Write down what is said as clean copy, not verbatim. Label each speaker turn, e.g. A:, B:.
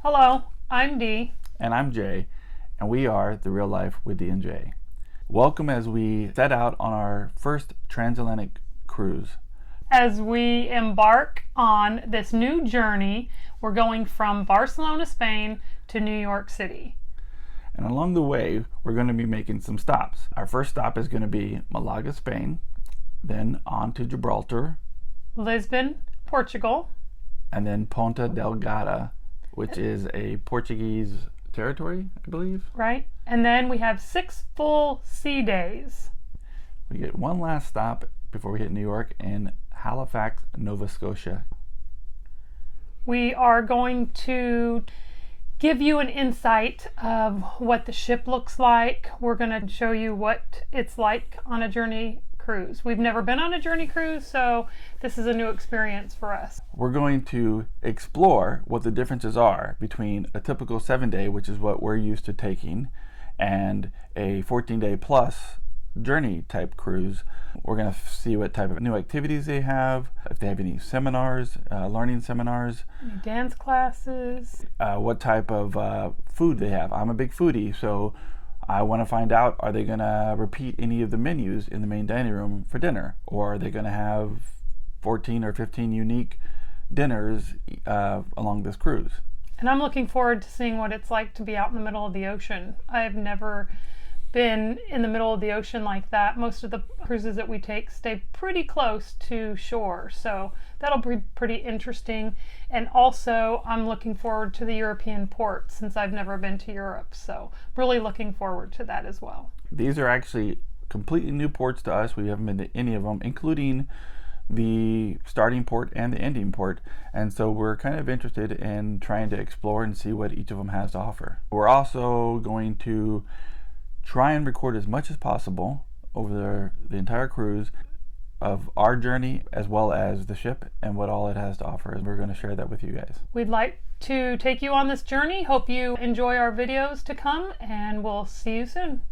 A: Hello, I'm Dee.
B: And I'm Jay, and we are The Real Life with D and J. Welcome as we set out on our first transatlantic cruise.
A: As we embark on this new journey, we're going from Barcelona, Spain to New York City.
B: And along the way, we're going to be making some stops. Our first stop is going to be Malaga, Spain, then on to Gibraltar,
A: Lisbon, Portugal,
B: and then Ponta Delgada, which is a Portuguese territory, I believe.
A: right? And then we have 6 full sea days.
B: We get one last stop before we hit New York in Halifax, Nova Scotia.
A: We are going to give you an insight of what the ship looks like. We're going to show you what it's like on a journey cruise. We've never been on a journey cruise, so this is a new experience for us.
B: We're going to explore what the differences are between a typical 7-day, which is what we're used to taking, and a 14-day plus journey type cruise. We're going to see what type of new activities they have, if they have any seminars, learning seminars,
A: Dance classes.
B: what type of food they have. I'm a big foodie, so I want to find out, are they going to repeat any of the menus in the main dining room for dinner? Or are they going to have 14 or 15 unique dinners along this cruise?
A: And I'm looking forward to seeing what it's like to be out in the middle of the ocean. I've never been in the middle of the ocean like that. Most of the cruises that we take stay pretty close to shore, so that'll be pretty interesting. And also, I'm looking forward to the European ports since I've never been to Europe, so really looking forward to that as well.
B: These are actually completely new ports to us. We haven't been to any of them, including the starting port and the ending port, and so we're kind of interested in trying to explore and see what each of them has to offer. We're also going to try and record as much as possible over the entire cruise of our journey as well as the ship and what all it has to offer, and we're going to share that with you guys.
A: We'd like to take you on this journey. Hope you enjoy our videos to come, and we'll see you soon.